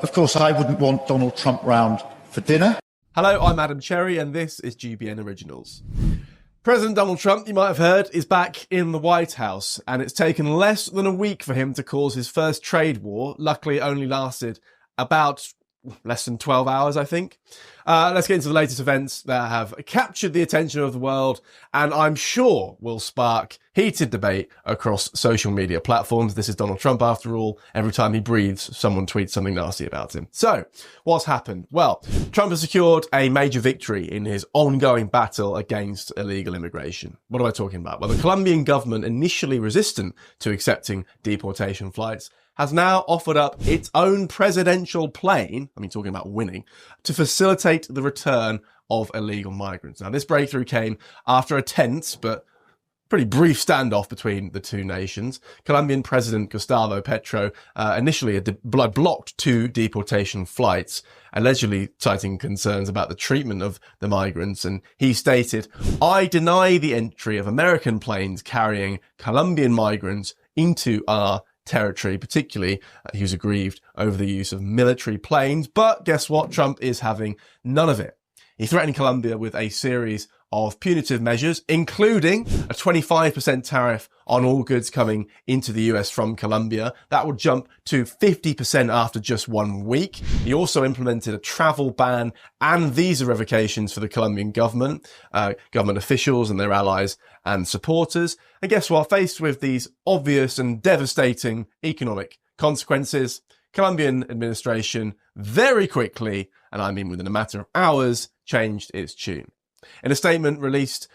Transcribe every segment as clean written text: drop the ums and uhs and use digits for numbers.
Of course, I wouldn't want Donald Trump round for dinner. Hello, I'm Adam Cherry, and this is GBN Originals. President Donald Trump, you might have heard, is back in the White House, and it's taken less than a week for him to cause his first trade war. Luckily, it only lasted about less than 12 hours, I think. Let's get into the latest events that have captured the attention of the world, and I'm sure will spark heated debate across social media platforms. This is Donald Trump, after all. Every time he breathes, someone tweets something nasty about him. So, what's happened? Well, Trump has secured a major victory in his ongoing battle against illegal immigration. What am I talking about? Well, the Colombian government, initially resistant to accepting deportation flights, has now offered up its own presidential plane, talking about winning, to facilitate the return of illegal migrants. Now, this breakthrough came after a tense but pretty brief standoff between the two nations. Colombian President Gustavo Petro initially had blocked 2 deportation flights, allegedly citing concerns about the treatment of the migrants. And he stated, "I deny the entry of American planes carrying Colombian migrants into our territory." Particularly, he was aggrieved over the use of military planes. But guess what? Trump is having none of it. He threatened Colombia with a series of punitive measures, including a 25% tariff on all goods coming into the US from Colombia. That would jump to 50% after just 1 week. He also implemented a travel ban and visa revocations for the Colombian government, government officials and their allies and supporters. And guess what? Faced with these obvious and devastating economic consequences, Colombian administration very quickly, and I mean within a matter of hours, changed its tune. In a statement released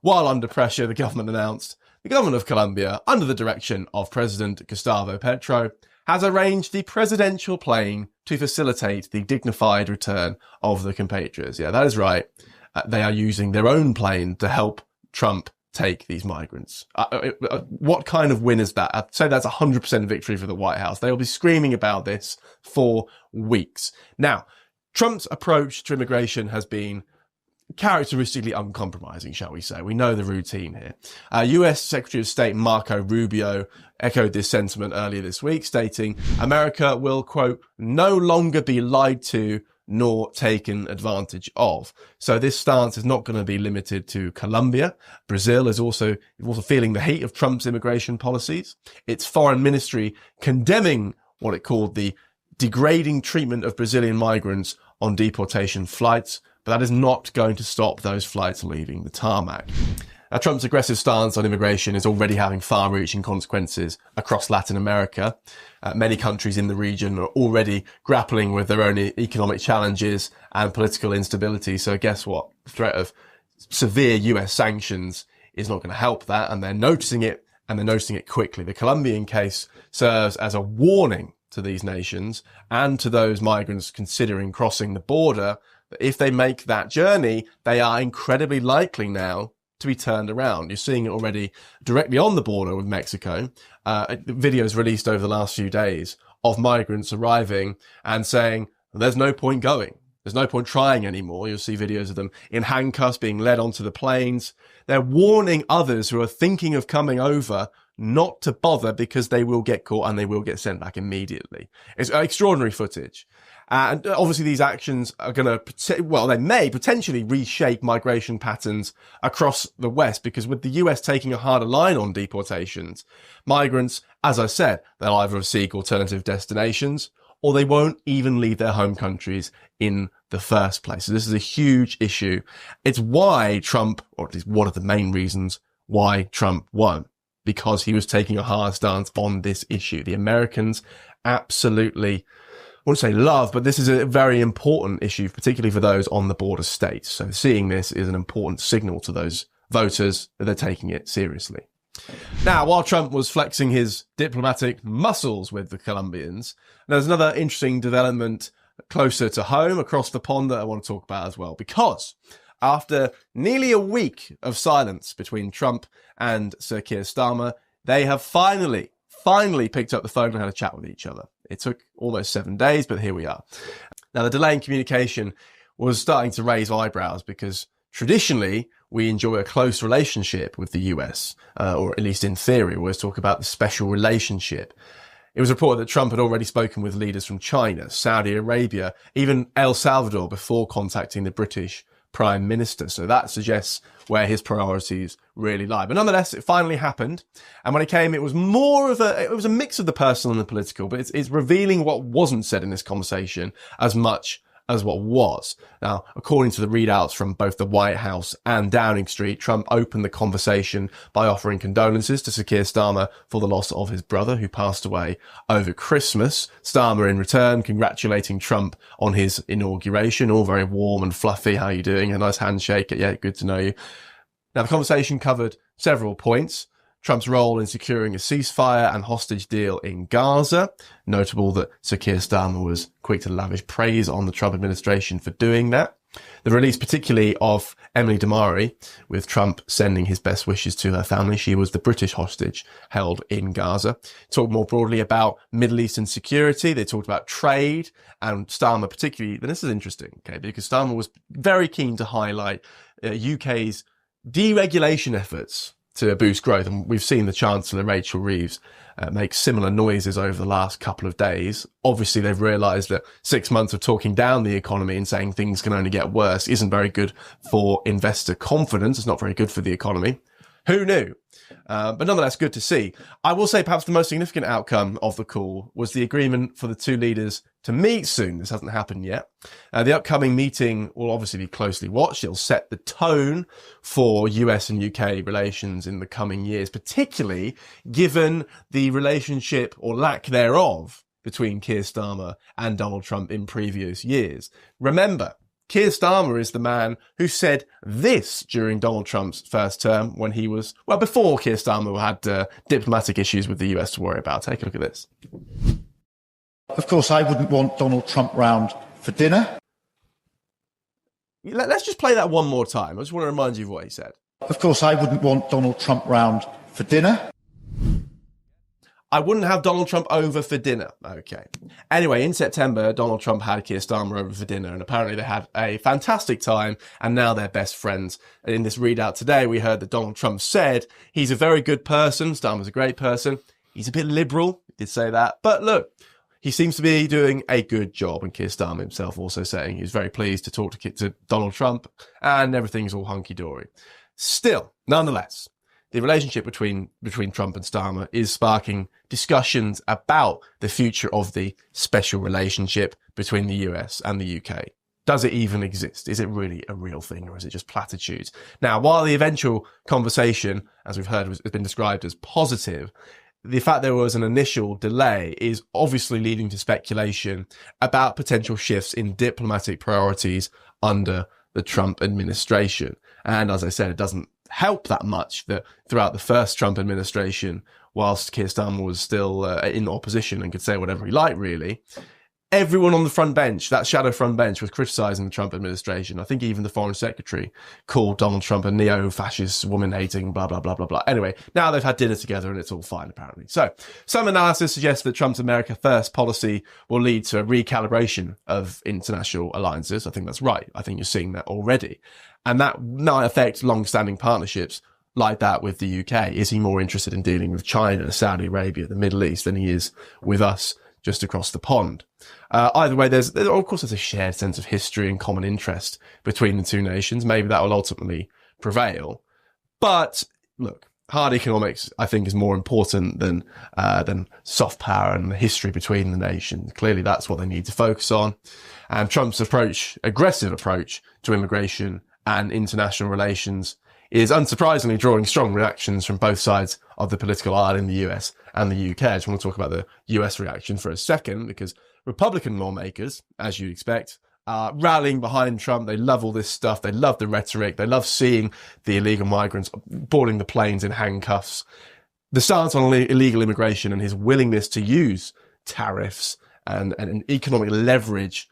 while under pressure, the government announced the government of Colombia, under the direction of President Gustavo Petro, has arranged the presidential plane to facilitate the dignified return of the compatriots. Yeah, that is right. They are using their own plane to help Trump take these migrants. What kind of win is that? I'd say that's 100% victory for the White House. They will be screaming about this for weeks. Now, Trump's approach to immigration has been characteristically uncompromising, shall we say. We know the routine here. US Secretary of State Marco Rubio echoed this sentiment earlier this week, stating, "America will, quote, no longer be lied to nor taken advantage of." So this stance is not going to be limited to Colombia. Brazil is also feeling the heat of Trump's immigration policies. Its foreign ministry condemning what it called the degrading treatment of Brazilian migrants on deportation flights. But that is not going to stop those flights leaving the tarmac. Now, Trump's aggressive stance on immigration is already having far-reaching consequences across Latin America. Many countries in the region are already grappling with their own economic challenges and political instability. So guess what? The threat of severe US sanctions is not going to help that, and they're noticing it, and they're noticing it quickly. The Colombian case serves as a warning to these nations and to those migrants considering crossing the border. If they make that journey, they are incredibly likely now to be turned around. You're seeing it already directly on the border with Mexico. Videos released over the last few days of migrants arriving and saying, there's no point going. There's no point trying anymore. You'll see videos of them in handcuffs being led onto the planes. They're warning others who are thinking of coming over not to bother because they will get caught and they will get sent back immediately. It's extraordinary footage. And obviously these actions are going to, they may potentially reshape migration patterns across the West, because with the US taking a harder line on deportations, migrants, as I said, they'll either seek alternative destinations or they won't even leave their home countries in the first place. So this is a huge issue. It's why Trump, or at least one of the main reasons why Trump won, because he was taking a hard stance on this issue. The Americans absolutely, I wouldn't say love, but this is a very important issue, particularly for those on the border states. So seeing this is an important signal to those voters that they're taking it seriously. Now, while Trump was flexing his diplomatic muscles with the Colombians, there's another interesting development closer to home across the pond that I want to talk about as well, because after nearly a week of silence between Trump and Sir Keir Starmer, they have finally picked up the phone and had a chat with each other. It took almost 7 days, but here we are. Now, the delay in communication was starting to raise eyebrows because traditionally we enjoy a close relationship with the US, or at least in theory. We always talk about the special relationship. It was reported that Trump had already spoken with leaders from China, Saudi Arabia, even El Salvador before contacting the British Prime Minister. So that suggests where his priorities really lie. But nonetheless, it finally happened. And when it came, it was a mix of the personal and the political, but it's revealing what wasn't said in this conversation as much as what was. Now, according to the readouts from both the White House and Downing Street, Trump opened the conversation by offering condolences to Sir Keir Starmer for the loss of his brother, who passed away over Christmas. Starmer, in return, congratulating Trump on his inauguration. All very warm and fluffy. How are you doing? A nice handshake. Yeah, good to know you. Now, the conversation covered several points. Trump's role in securing a ceasefire and hostage deal in Gaza. Notable that Sir Keir Starmer was quick to lavish praise on the Trump administration for doing that. The release particularly of Emily Damari, with Trump sending his best wishes to her family. She was the British hostage held in Gaza. Talked more broadly about Middle Eastern security. They talked about trade, and Starmer particularly, and this is interesting, okay, because Starmer was very keen to highlight UK's deregulation efforts to boost growth. And we've seen the Chancellor, Rachel Reeves, make similar noises over the last couple of days. Obviously, they've realised that 6 months of talking down the economy and saying things can only get worse isn't very good for investor confidence. It's not very good for the economy. Who knew? But nonetheless, good to see. I will say perhaps the most significant outcome of the call was the agreement for the two leaders to meet soon. This hasn't happened yet. The upcoming meeting will obviously be closely watched. It'll set the tone for US and UK relations in the coming years, particularly given the relationship or lack thereof between Keir Starmer and Donald Trump in previous years. Remember, Keir Starmer is the man who said this during Donald Trump's first term when he was, well, before Keir Starmer had diplomatic issues with the US to worry about. Take a look at this. Of course, I wouldn't want Donald Trump round for dinner. Let's just play that one more time. I just want to remind you of what he said. Of course, I wouldn't want Donald Trump round for dinner. I wouldn't have Donald Trump over for dinner. Okay. Anyway, in September, Donald Trump had Keir Starmer over for dinner, and apparently they had a fantastic time, and now they're best friends. And in this readout today, we heard that Donald Trump said he's a very good person. Starmer's a great person. He's a bit liberal. He did say that. But look, he seems to be doing a good job. And Keir Starmer himself also saying he's very pleased to talk to Donald Trump, and everything's all hunky-dory. Still, nonetheless, the relationship between Trump and Starmer is sparking discussions about the future of the special relationship between the US and the UK. Does it even exist? Is it really a real thing, or is it just platitudes? Now, while the eventual conversation, as we've heard, has been described as positive, the fact there was an initial delay is obviously leading to speculation about potential shifts in diplomatic priorities under the Trump administration. And as I said, it doesn't help that much that throughout the first Trump administration, whilst Keir Starmer was still in opposition and could say whatever he liked, really, everyone on the front bench, that shadow front bench, was criticising the Trump administration. I think even the foreign secretary called Donald Trump a neo-fascist, woman-hating, blah, blah, blah, blah, blah. Anyway, now they've had dinner together and it's all fine, apparently. So some analysis suggests that Trump's America First policy will lead to a recalibration of international alliances. I think that's right. I think you're seeing that already. And that might affect long-standing partnerships like that with the UK. Is he more interested in dealing with China, Saudi Arabia, the Middle East than he is with us just across the pond? Either way, there's a shared sense of history and common interest between the two nations. Maybe that will ultimately prevail. But look, hard economics, I think, is more important than soft power and the history between the nations. Clearly, that's what they need to focus on. And Trump's aggressive approach to immigration and international relations is unsurprisingly drawing strong reactions from both sides of the political aisle in the US and the UK. I just want to talk about the US reaction for a second, because Republican lawmakers, as you'd expect, are rallying behind Trump. They love all this stuff. They love the rhetoric. They love seeing the illegal migrants boarding the planes in handcuffs. The stance on illegal immigration and his willingness to use tariffs and economic leverage,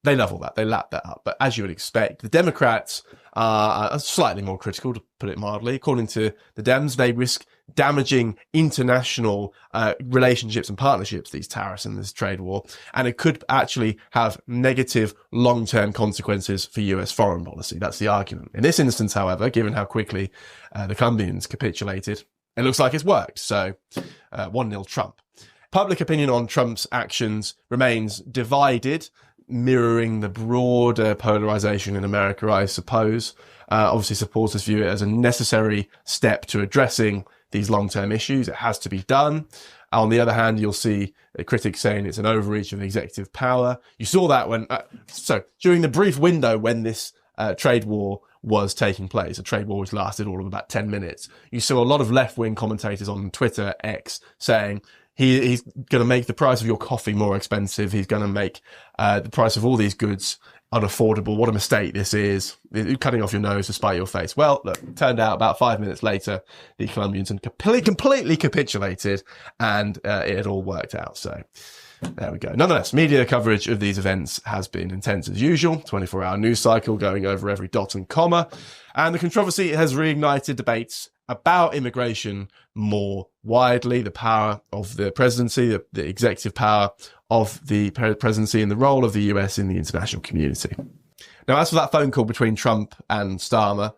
they love all that. They lap that up. But as you would expect, the Democrats are slightly more critical, to put it mildly. According to the Dems, they risk damaging international relationships and partnerships, these tariffs and this trade war. And it could actually have negative long-term consequences for US foreign policy. That's the argument. In this instance, however, given how quickly the Colombians capitulated, it looks like it's worked. So 1-0 Trump. Public opinion on Trump's actions remains divided, mirroring the broader polarization in America, I suppose. Obviously, supporters view it as a necessary step to addressing these long-term issues. It has to be done. On the other hand, you'll see critics saying it's an overreach of executive power. You saw that when, during the brief window when this trade war was taking place, a trade war which lasted all of about 10 minutes, you saw a lot of left-wing commentators on Twitter, X, saying he's going to make the price of your coffee more expensive. He's going to make the price of all these goods unaffordable. What a mistake this is. Cutting off your nose to spite your face. Well, look, it turned out about 5 minutes later, the Colombians had completely capitulated and it had all worked out. So there we go. Nonetheless, media coverage of these events has been intense as usual. 24-hour news cycle going over every dot and comma. And the controversy has reignited debates about immigration more widely, the power of the presidency, the executive power of the presidency, and the role of the US in the international community. Now, as for that phone call between Trump and Starmer,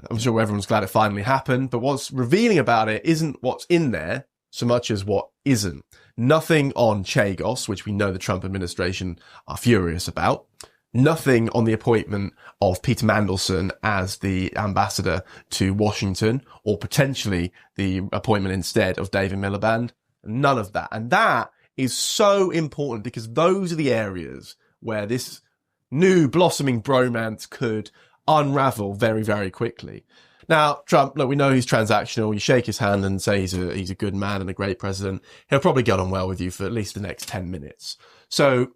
I'm sure everyone's glad it finally happened, but what's revealing about it isn't what's in there so much as what isn't. Nothing on Chagos, which we know the Trump administration are furious about. Nothing on the appointment of Peter Mandelson as the ambassador to Washington, or potentially the appointment instead of David Miliband. None of that. And that is so important because those are the areas where this new blossoming bromance could unravel very, very quickly. Now, Trump, look, we know he's transactional. You shake his hand and say he's a good man and a great president. He'll probably get on well with you for at least the next 10 minutes. So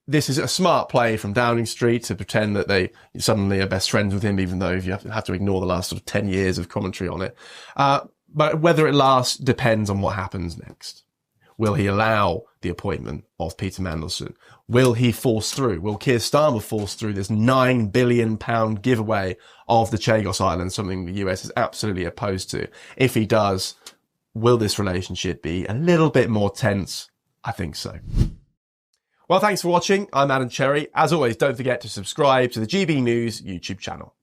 this is a smart play from Downing Street to pretend that they suddenly are best friends with him, even though you have to ignore the last sort of 10 years of commentary on it. But whether it lasts depends on what happens next. Will he allow the appointment of Peter Mandelson? Will he force through? Will Keir Starmer force through this £9 billion giveaway of the Chagos Islands, something the US is absolutely opposed to? If he does, will this relationship be a little bit more tense? I think so. Well, thanks for watching. I'm Adam Cherry. As always, don't forget to subscribe to the GB News YouTube channel.